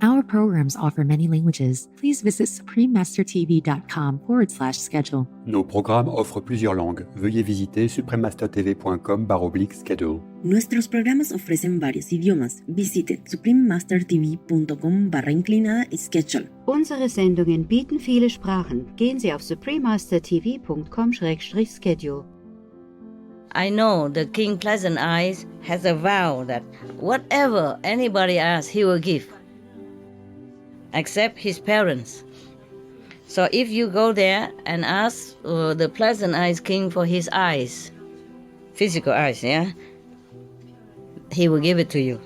Our programs offer many languages. Please visit suprememastertv.com/schedule. Nos programmes offrent plusieurs langues. Veuillez visiter suprememastertv.com/schedule. Nuestros programas ofrecen varios idiomas. Visite suprememastertv.com/schedule. Unsere Sendungen bieten viele Sprachen. Gehen Sie auf suprememastertv.com/schedule. I know the King Pleasant Eyes has a vow that whatever anybody asks, he will give, except his parents. So if you go there and ask the Pleasant Eyes King for his eyes, physical eyes, yeah, he will give it to you.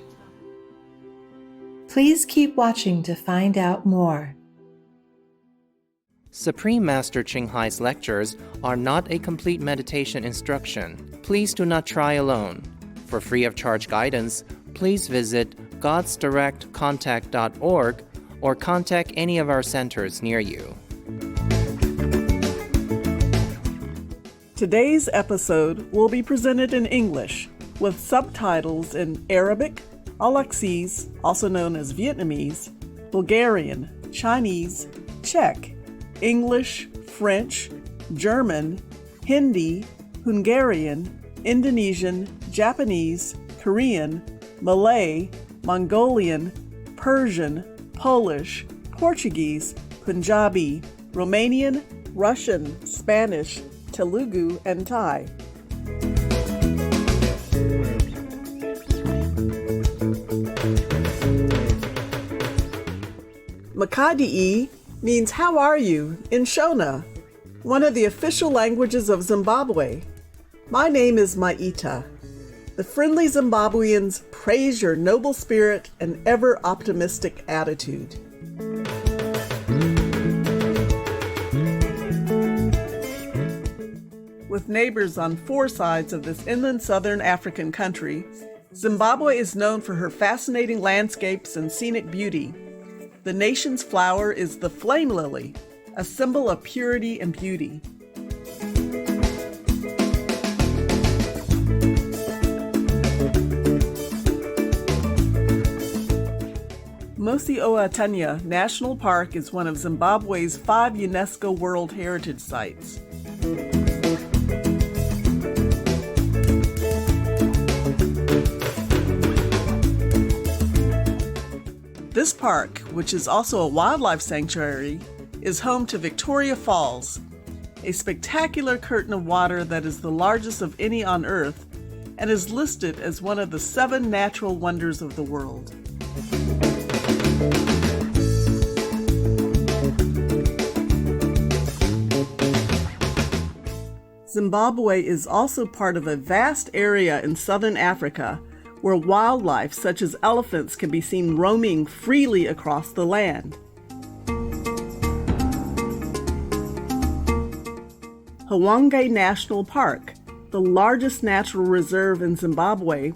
Please keep watching to find out more. Supreme Master Ching Hai's lectures are not a complete meditation instruction. Please do not try alone. For free of charge guidance, please visit godsdirectcontact.org or contact any of our centers near you. Today's episode will be presented in English with subtitles in Arabic, Alaxese, also known as Vietnamese, Bulgarian, Chinese, Czech, English, French, German, Hindi, Hungarian, Indonesian, Japanese, Korean, Malay, Mongolian, Persian, Polish, Portuguese, Punjabi, Romanian, Russian, Spanish, Telugu, and Thai. Makadi'i means how are you in Shona, one of the official languages of Zimbabwe. My name is Maita. The friendly Zimbabweans praise your noble spirit and ever-optimistic attitude. With neighbors on 4 sides of this inland southern African country, Zimbabwe is known for her fascinating landscapes and scenic beauty. The nation's flower is the flame lily, a symbol of purity and beauty. Mosi-oa-Tunya National Park is one of Zimbabwe's 5 UNESCO World Heritage Sites. This park, which is also a wildlife sanctuary, is home to Victoria Falls, a spectacular curtain of water that is the largest of any on Earth and is listed as one of the 7 natural wonders of the world. Zimbabwe is also part of a vast area in southern Africa where wildlife such as elephants can be seen roaming freely across the land. Hwange National Park, the largest natural reserve in Zimbabwe,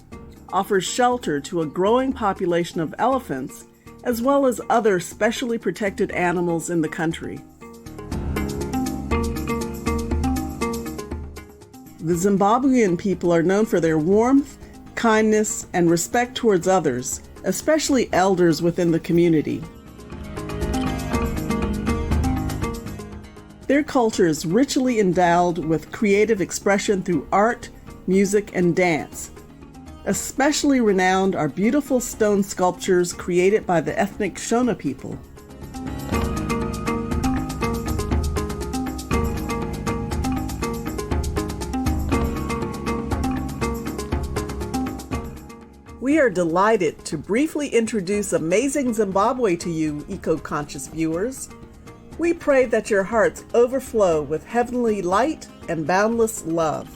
offers shelter to a growing population of elephants as well as other specially protected animals in the country. The Zimbabwean people are known for their warmth, kindness, and respect towards others, especially elders within the community. Their culture is richly endowed with creative expression through art, music, and dance. Especially renowned are beautiful stone sculptures created by the ethnic Shona people. We are delighted to briefly introduce Amazing Zimbabwe to you, eco-conscious viewers. We pray that your hearts overflow with heavenly light and boundless love.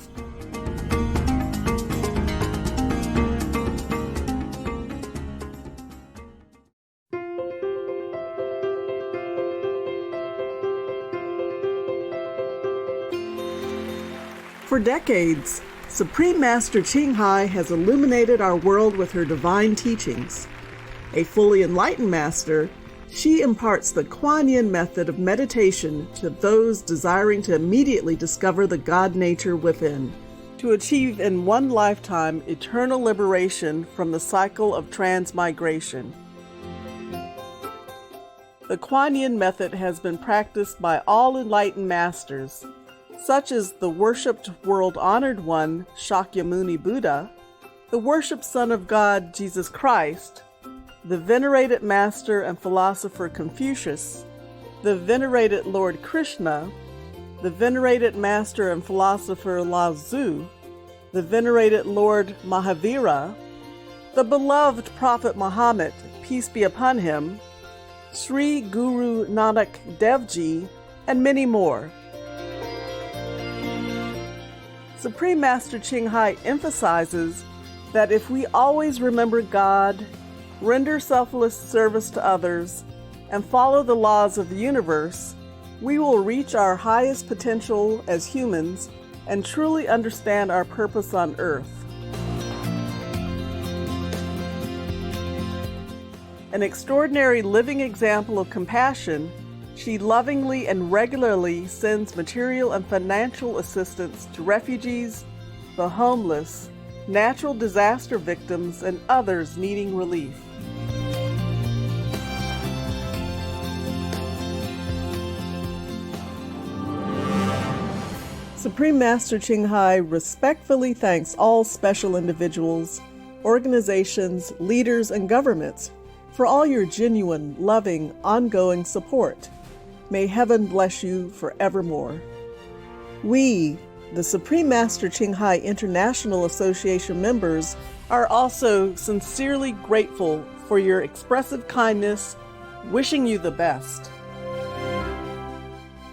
For decades, Supreme Master Ching Hai has illuminated our world with her divine teachings. A fully enlightened master, she imparts the Kuan Yin method of meditation to those desiring to immediately discover the God nature within, to achieve in one lifetime eternal liberation from the cycle of transmigration. the Kuan Yin method has been practiced by all enlightened masters, such as the worshipped world-honored one, Shakyamuni Buddha, the worshipped Son of God, Jesus Christ, the venerated master and philosopher Confucius, the venerated Lord Krishna, the venerated master and philosopher Lao Tzu, the venerated Lord Mahavira, the beloved Prophet Muhammad, peace be upon him, Sri Guru Nanak Dev Ji, and many more. Supreme Master Ching Hai emphasizes that if we always remember God, render selfless service to others, and follow the laws of the universe, we will reach our highest potential as humans and truly understand our purpose on earth. An extraordinary living example of compassion, she lovingly and regularly sends material and financial assistance to refugees, the homeless, natural disaster victims, and others needing relief. Supreme Master Ching Hai respectfully thanks all special individuals, organizations, leaders, and governments for all your genuine, loving, ongoing support. May heaven bless you forevermore. We, the Supreme Master Ching Hai International Association members, are also sincerely grateful for your expressive kindness, wishing you the best.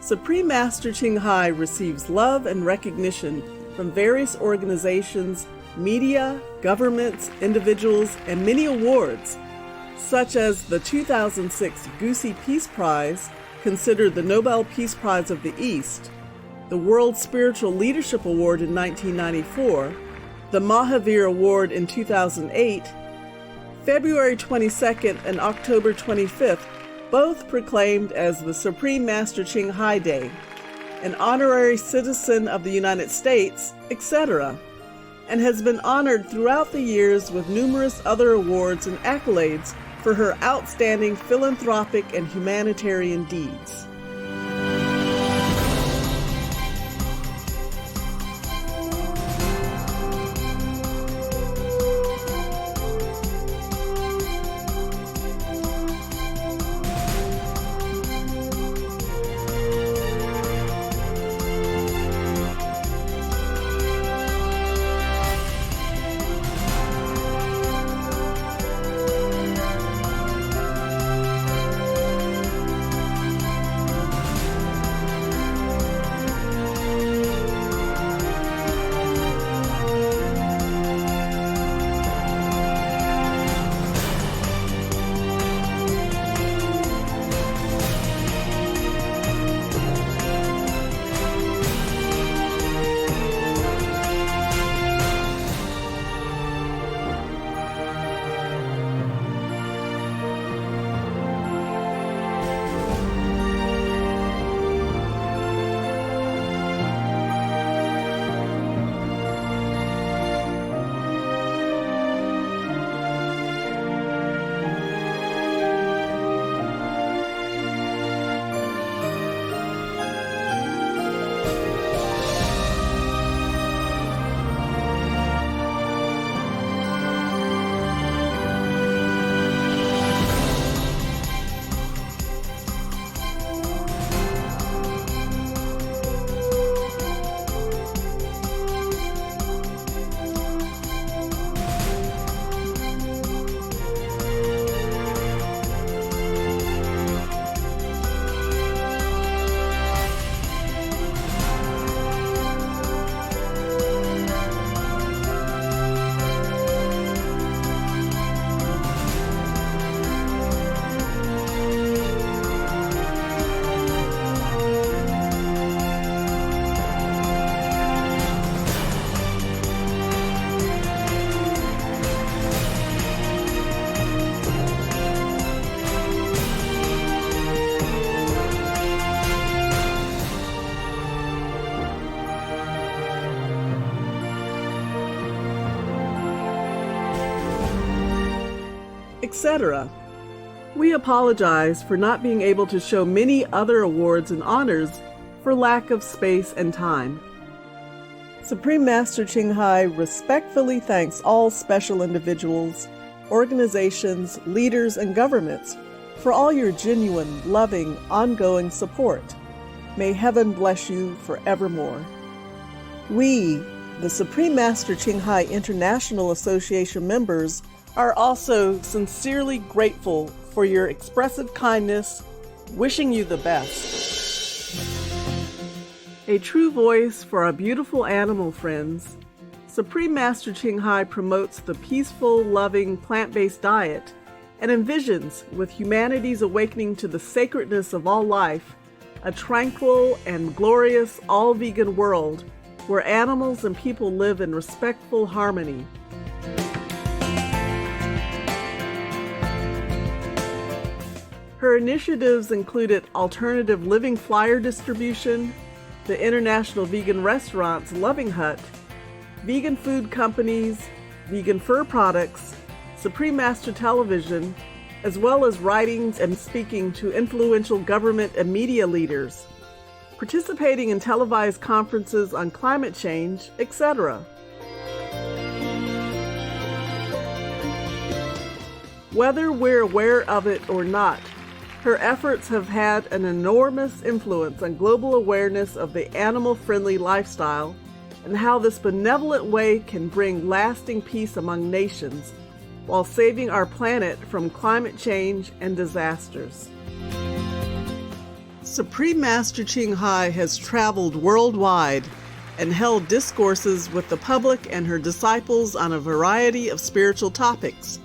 Supreme Master Ching Hai receives love and recognition from various organizations, media, governments, individuals, and many awards, such as the 2006 Gusi Peace Prize, considered the Nobel Peace Prize of the East, the World Spiritual Leadership Award in 1994, the Mahavir Award in 2008, February 22nd and October 25th, both proclaimed as the Supreme Master Ching Hai Day, an honorary citizen of the United States, etc., and has been honored throughout the years with numerous other awards and accolades for her outstanding philanthropic and humanitarian deeds. etc. We apologize for not being able to show many other awards and honors for lack of space and time. Supreme Master Ching Hai respectfully thanks all special individuals, organizations, leaders, and governments for all your genuine, loving, ongoing support. May heaven bless you forevermore. We, the Supreme Master Ching Hai International Association members, are also sincerely grateful for your expressive kindness, wishing you the best. A true voice for our beautiful animal friends, Supreme Master Ching Hai promotes the peaceful, loving, plant-based diet and envisions, with humanity's awakening to the sacredness of all life, a tranquil and glorious all-vegan world where animals and people live in respectful harmony. Her initiatives included alternative living flyer distribution, the International Vegan Restaurant's Loving Hut, vegan food companies, vegan fur products, Supreme Master Television, as well as writings and speaking to influential government and media leaders, participating in televised conferences on climate change, etc. Whether we're aware of it or not, her efforts have had an enormous influence on global awareness of the animal-friendly lifestyle and how this benevolent way can bring lasting peace among nations while saving our planet from climate change and disasters. Supreme Master Ching Hai has traveled worldwide and held discourses with the public and her disciples on a variety of spiritual topics.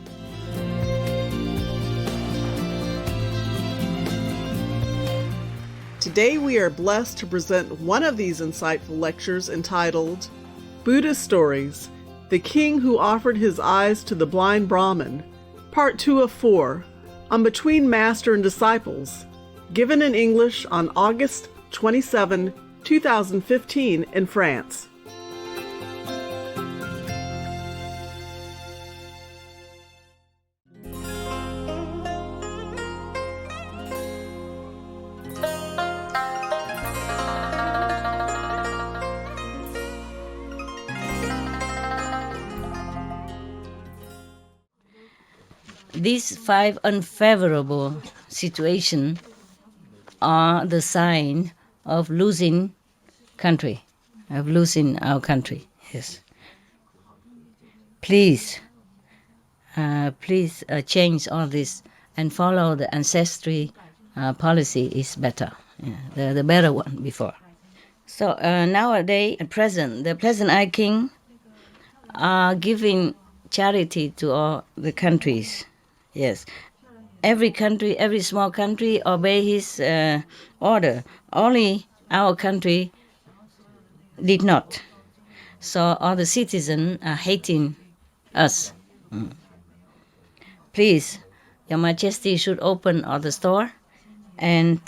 Today we are blessed to present one of these insightful lectures entitled Buddha Stories, The King Who Offered His Eyes to the Blind Brahmane, Part 2 of 4, on Between Master and Disciples, given in English on August 27, 2015 in France. These 5 unfavorable situations are the sign of losing country, of losing our country. Yes. Please change all this and follow the ancestry policy is better, the better one before. So nowadays, at present, the present I King are giving charity to all the countries. Yes, every country, every small country obey his order. Only our country did not. So all the citizens are hating us. Please, Your Majesty should open all the store and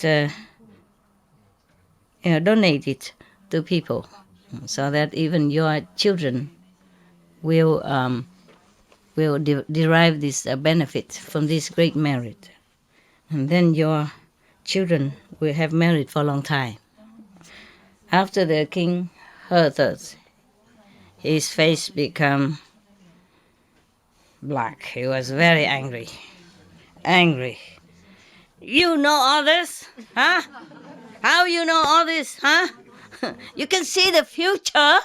donate it to people, so that even your children will derive this benefit from this great merit. And then your children will have merit for a long time. After the king heard this, his face became black. He was very angry. Angry. You know all this? Huh? How you know all this? Huh? You can see the future.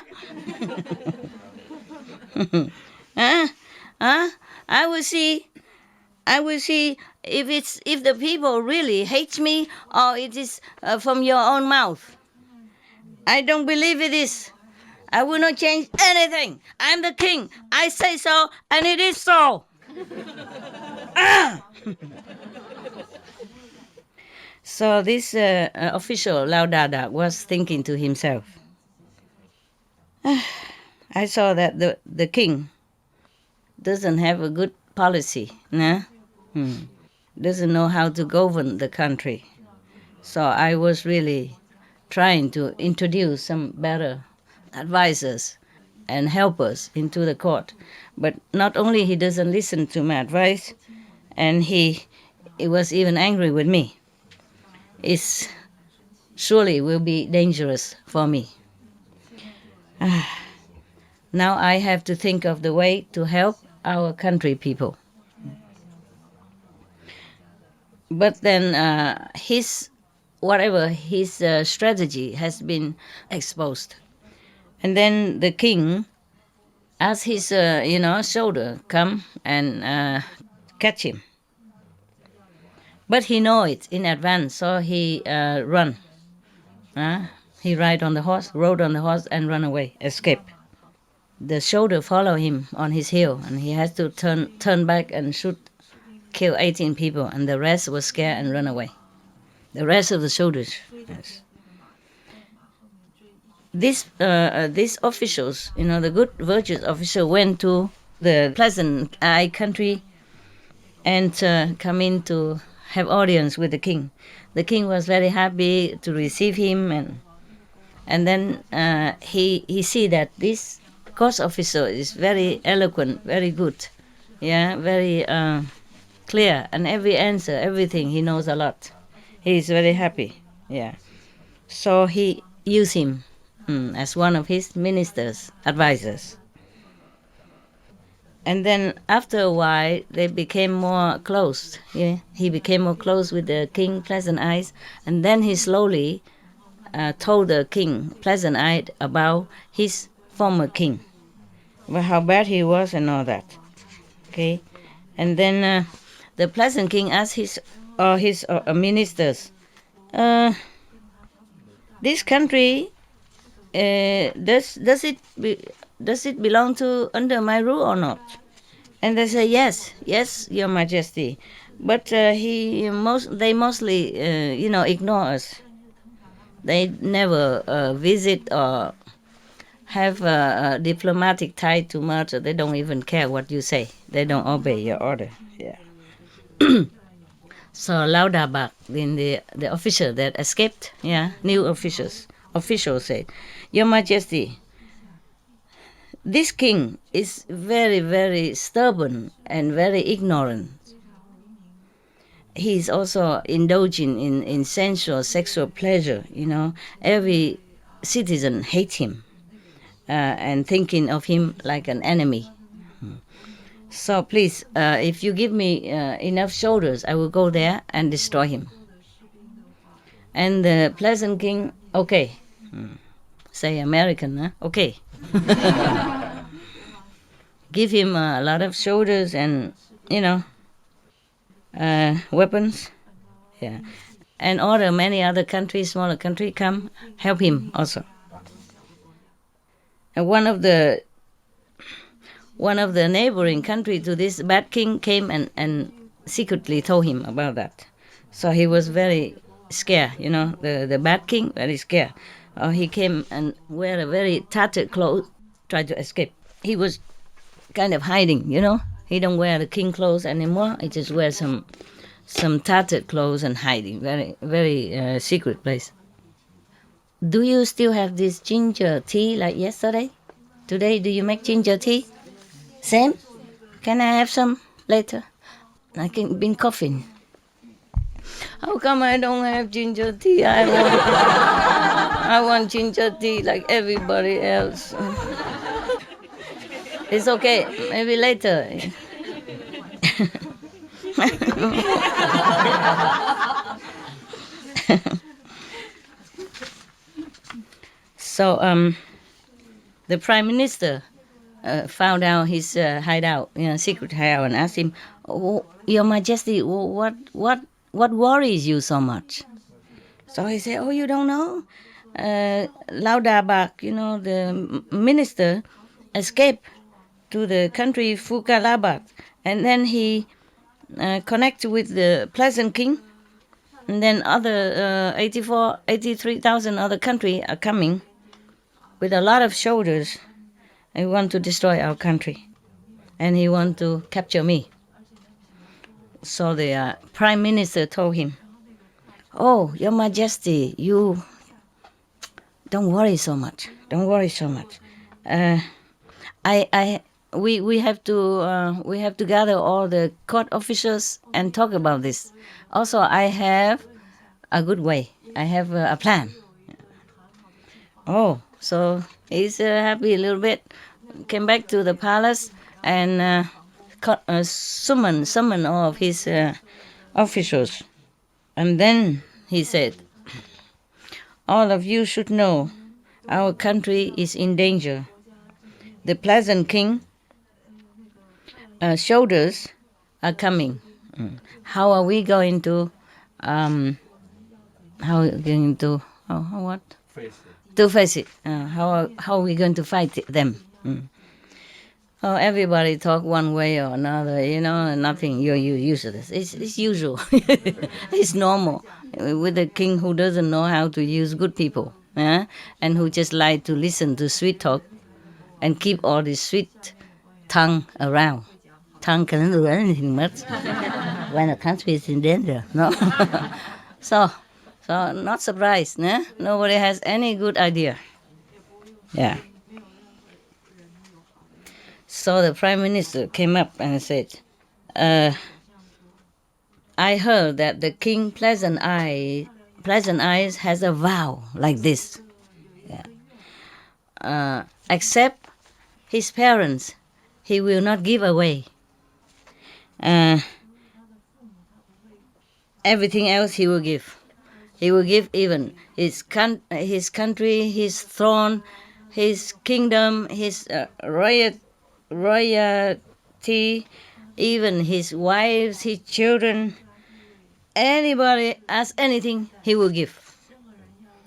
Huh? I will see if the people really hate me or it is from your own mouth. I don't believe it is. I will not change anything. I'm the king. I say so, and it is so. So this official, Lao Dada, was thinking to himself, I saw that the king doesn't have a good policy, nah? Doesn't know how to govern the country. So I was really trying to introduce some better advisors and helpers into the court. But not only he doesn't listen to my advice, and he it was even angry with me. It surely will be dangerous for me. Now I have to think of the way to help our country people. But then his strategy has been exposed. And then the king asked his soldier come and catch him. But he know it in advance, so he run. He rode on the horse and run away, escape. The soldier follow him on his heel, and he has to turn back and kill 18 people, and the rest was scared and run away. The rest of the soldiers. Yes. These officials, the good, virtuous official, went to the pleasant eye country and come in to have audience with the king. The king was very happy to receive him, and then he see that this court officer is very eloquent, very good, very clear, and everything he knows a lot. He is very happy, So he used him as one of his ministers, advisors. And then after a while, they became more close. He became more close with the king, Pleasant Eyes, and then he slowly told the king, Pleasant Eye, about his former king, about how bad he was and all that. Okay, and then the Pleasant King asked his ministers, this country, does it belong to under my rule or not? And they say yes, Your Majesty. But they mostly ignore us. They never visit or have a diplomatic tie too much. Or they don't even care what you say. They don't obey your order. So Laudabak, the official that escaped, new officials said, Your Majesty, this king is very, very stubborn and very ignorant. He is also indulging in sensual, sexual pleasure. Every citizen hates him and thinking of him like an enemy. So please, if you give me enough soldiers, I will go there and destroy him. And the Pleasant King, okay. Say American, huh? Okay. Give him a lot of soldiers and, weapons. And order many other countries, smaller countries, come help him also. And one of the neighboring country to this bad king came and secretly told him about that. So he was very scared, the bad king, very scared. He came and wear a very tattered clothes, tried to escape. He was kind of hiding, He don't wear the king clothes anymore. He just wears some tattered clothes and hiding, very, very secret place. Do you still have this ginger tea like yesterday? Today, do you make ginger tea? Same? Can I have some later? I've been coughing. How come I don't have ginger tea? I want ginger tea like everybody else. It's okay, maybe later. So the Prime Minister found out his hideout, secret hideout, and asked him, Your Majesty, what worries you so much? So he said, you don't know? Laudabak, the minister, escaped to the country Fukalabat, and then he connected with the Pleasant King, and then other 83,000 other countries are coming with a lot of soldiers. He want to destroy our country, and he want to capture me. So the Prime Minister told him, Your Majesty, you don't worry so much. Don't worry so much. I we have to gather all the court officials and talk about this. Also, I have a good way. I have a plan. Oh, so he's happy a little bit. Came back to the palace and summon all of his officials. And then he said, all of you should know our country is in danger. The pleasant king shoulders are coming. How are we going to what? To face it. How are we going to fight them? Oh, everybody talk one way or another, nothing. You're used to this. It's usual. It's normal. With a king who doesn't know how to use good people, and who just like to listen to sweet talk and keep all this sweet tongue around. Tongue cannot do anything much when a country is in danger. No. So not surprised. Nobody has any good idea. Yeah. So the prime minister came up and said, I heard that the king Pleasant Eyes has a vow like this. Yeah. Except his parents, he will not give away. Everything else he will give. He will give even his country, his throne, his kingdom, his royalty, even his wives, his children. Anybody asks anything, he will give.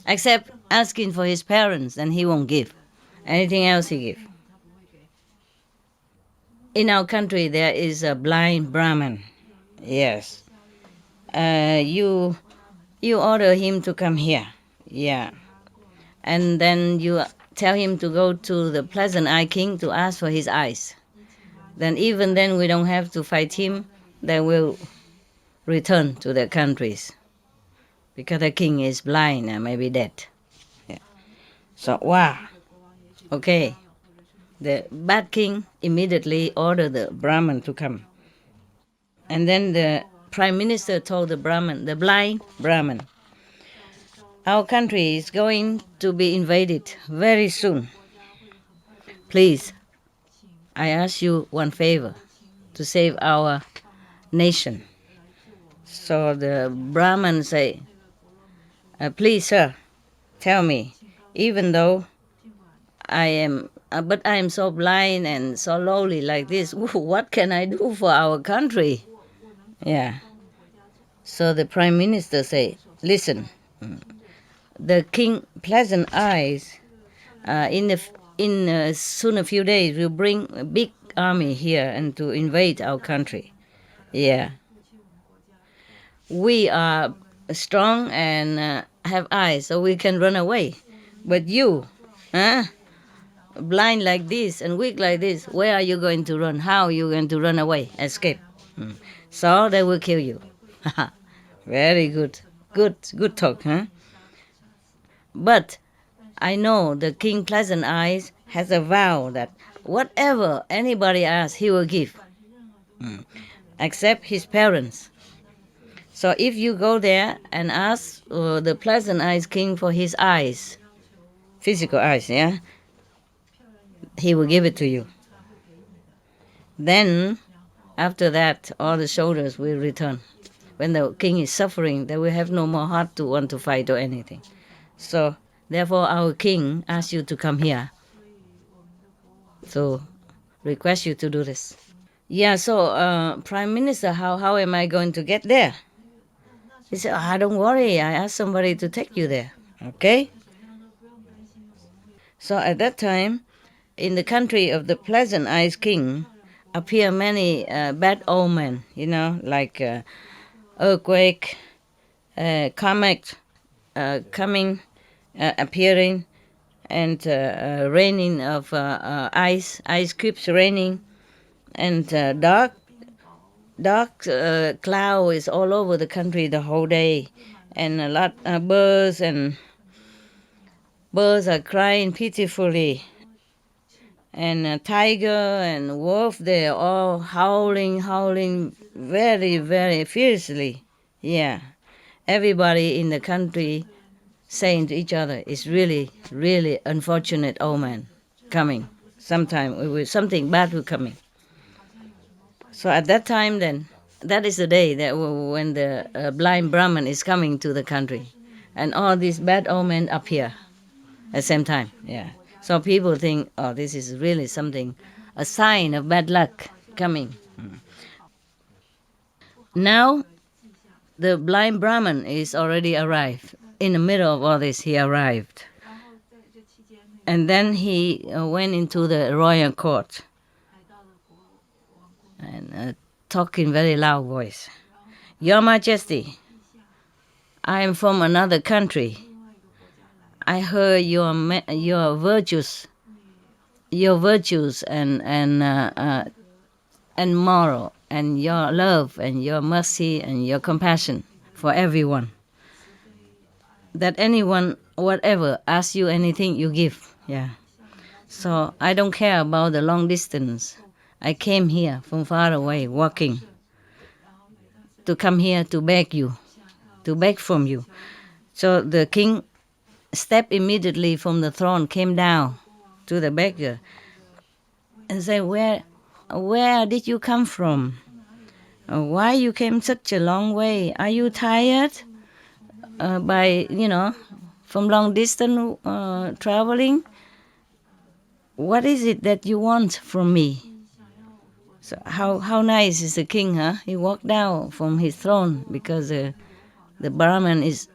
Except asking for his parents, then he won't give. Anything else he give. In our country, there is a blind brahman. Yes. You order him to come here. Yeah. And then you tell him to go to the Pleasant Eye King to ask for his eyes. Then even then we don't have to fight him. They will return to their countries. Because the king is blind and maybe dead. Yeah. So, wow. Okay. The bad king immediately ordered the Brahman to come. And then the prime minister told the Brahman, the blind Brahman, our country is going to be invaded very soon. Please, I ask you one favor to save our nation. So the Brahman say, please, sir, tell me, even though I am so blind and so lowly like this, what can I do for our country? Yeah. So the prime minister say, listen, the king Pleasant Eyes in soon a few days will bring a big army here and to invade our country. Yeah. We are strong and have eyes, so we can run away. But you, blind like this and weak like this, where are you going to run? How are you going to run away, escape? So they will kill you. Very good. Good talk, huh? But I know the King Pleasant Eyes has a vow that whatever anybody asks, he will give, except his parents. So if you go there and ask the Pleasant Eyes King for his eyes, physical eyes, yeah, he will give it to you. Then, after that, all the soldiers will return. When the king is suffering, they will have no more heart to want to fight or anything. So, therefore, our king asks you to come here. So, request you to do this. Yeah, so, Prime Minister, how am I going to get there? He said, don't worry, I asked somebody to take you there. Okay? So, at that time, in the country of the Pleasant Eyes King, appear many bad omen, like earthquake, comet coming, appearing, and raining of ice cubes raining, and dark cloud is all over the country the whole day, and a lot of birds are crying pitifully, and a tiger and wolf, they're all howling very, very fiercely. Yeah. Everybody in the country saying to each other, it's really, really unfortunate old man coming. Sometime something bad will coming. So at that time then, that is the day that when the blind Brahman is coming to the country. And all these bad old men appear at the same time. Yeah. So people think, oh, this is really something, a sign of bad luck coming. Now, the blind Brahman is already arrived. In the middle of all this, he arrived. And then he went into the royal court and talked in very loud voice. Your Majesty, I am from another country. I heard your virtues and moral, and your love and your mercy and your compassion for everyone. That anyone, whatever, asks you anything, you give. Yeah. So I don't care about the long distance. I came here from far away, walking, to come here to beg you, to beg from you. So the king stepped immediately from the throne, came down to the beggar, and said, Where did you come from? Why you came such a long way? Are you tired by, from long distance traveling? What is it that you want from me? So how nice is the king, huh? He walked down from his throne because the Brahman is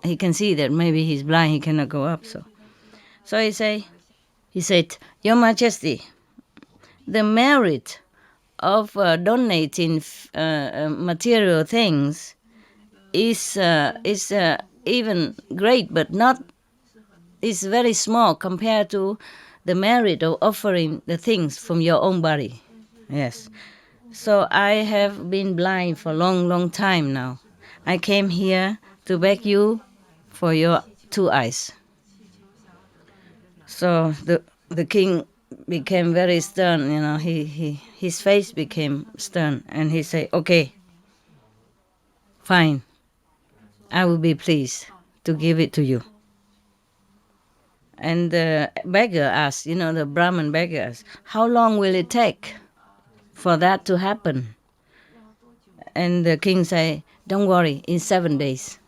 he can see that maybe he's blind, he cannot go up. So he said, Your Majesty, the merit of donating material things is even great, but not is very small compared to the merit of offering the things from your own body. Yes. So I have been blind for a long time now. I came here to beg you for your 2 eyes. So the king became very stern, his face became stern, and he said, okay, fine, I will be pleased to give it to you. And the beggar asked, the Brahmin beggar asked, how long will it take for that to happen? And the king said, don't worry, in 7 days.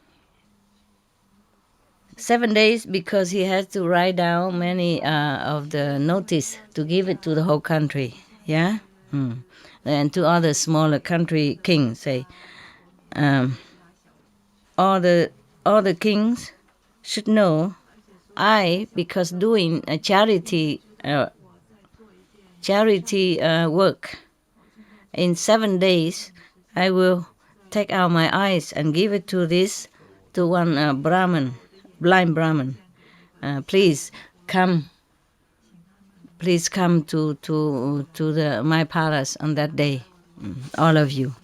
7 days because he has to write down many of the notice to give it to the whole country. Yeah? And to other smaller country kings say, all the kings should know because doing a charity work, in 7 days, I will take out my eyes and give it to one Brahman, blind Brahman. Please come to my palace on that day, all of you.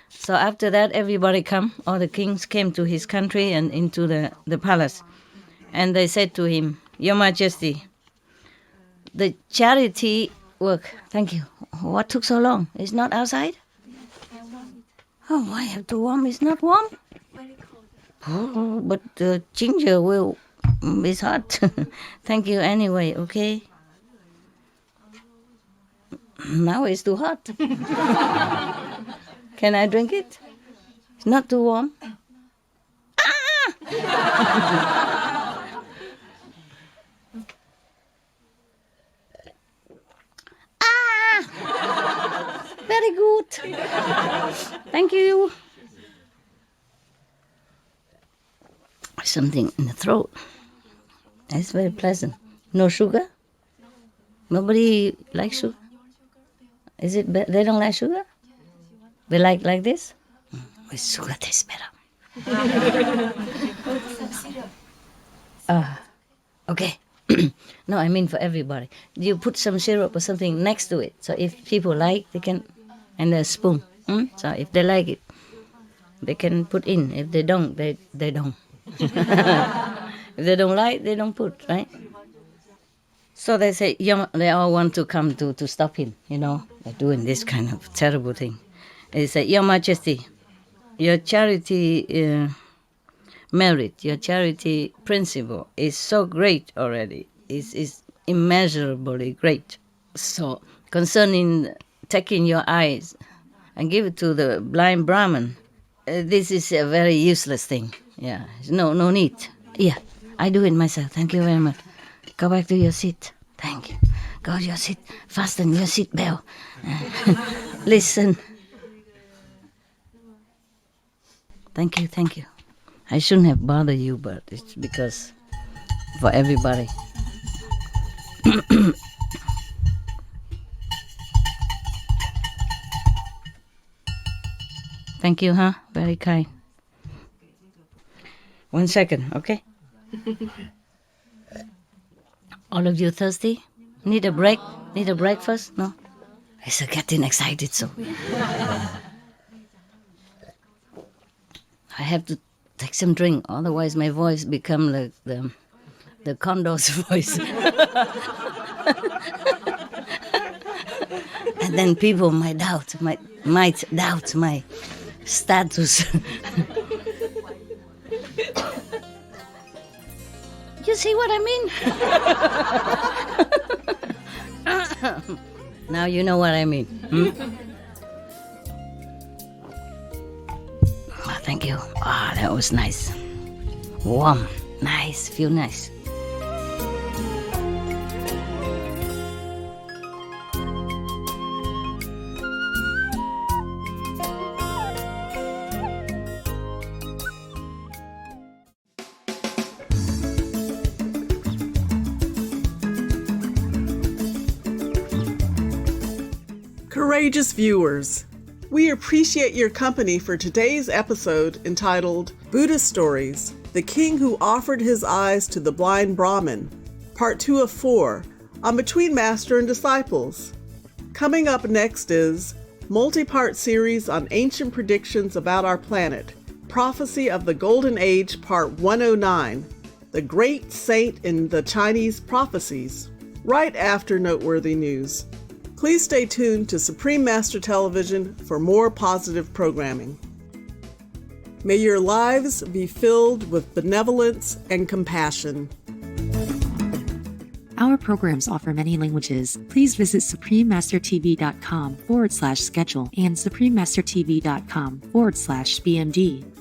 So after that, everybody come. All the kings came to his country and into the palace. And they said to him, Your Majesty, the charity work. Thank you. What took so long? It's not outside? Oh, I have to warm. It's not warm? Oh, but the ginger is hot. Thank you anyway, okay? Now it's too hot. Can I drink it? It's not too warm. Very good. Thank you. Something in the throat. It's very pleasant. No sugar? Nobody likes sugar? Is it they don't like sugar? They like this? With sugar tastes better. Okay. No, I mean for everybody. You put some syrup or something next to it. So if people like, they can, and a spoon. So if they like it, they can put in. If they don't, they don't. If they don't like, they don't put, right? So they say, they all want to come to stop him, They're doing this kind of terrible thing. They say, Your Majesty, your charity merit, your charity principle is so great already. It's immeasurably great. So concerning taking your eyes and give it to the blind brahman, this is a very useless thing. Yeah, no need. Yeah, I do it myself. Thank you very much. Go back to your seat. Thank you. Go to your seat. Fasten your seat belt. Listen. Thank you. I shouldn't have bothered you, but it's because for everybody. Thank you, huh? Very kind. 1 second, okay? All of you thirsty? Need a break? Need a breakfast? No? I'm getting excited, so... I have to take some drink, otherwise my voice become like the condor's voice. And then people might doubt my status. You see what I mean? Now you know what I mean. Oh, thank you. Ah, that was nice. Warm. Nice. Feel nice. Courageous viewers, we appreciate your company for today's episode entitled Buddhist Stories, The King Who Offered His Eyes to the Blind Brahmin, Part 2 of 4, on Between Master and Disciples. Coming up next is multi-part series on ancient predictions about our planet, Prophecy of the Golden Age, Part 109, The Great Saint in the Chinese Prophecies, right after noteworthy news. Please stay tuned to Supreme Master Television for more positive programming. May your lives be filled with benevolence and compassion. Our programs offer many languages. Please visit suprememastertv.com/schedule and suprememastertv.com/BMD.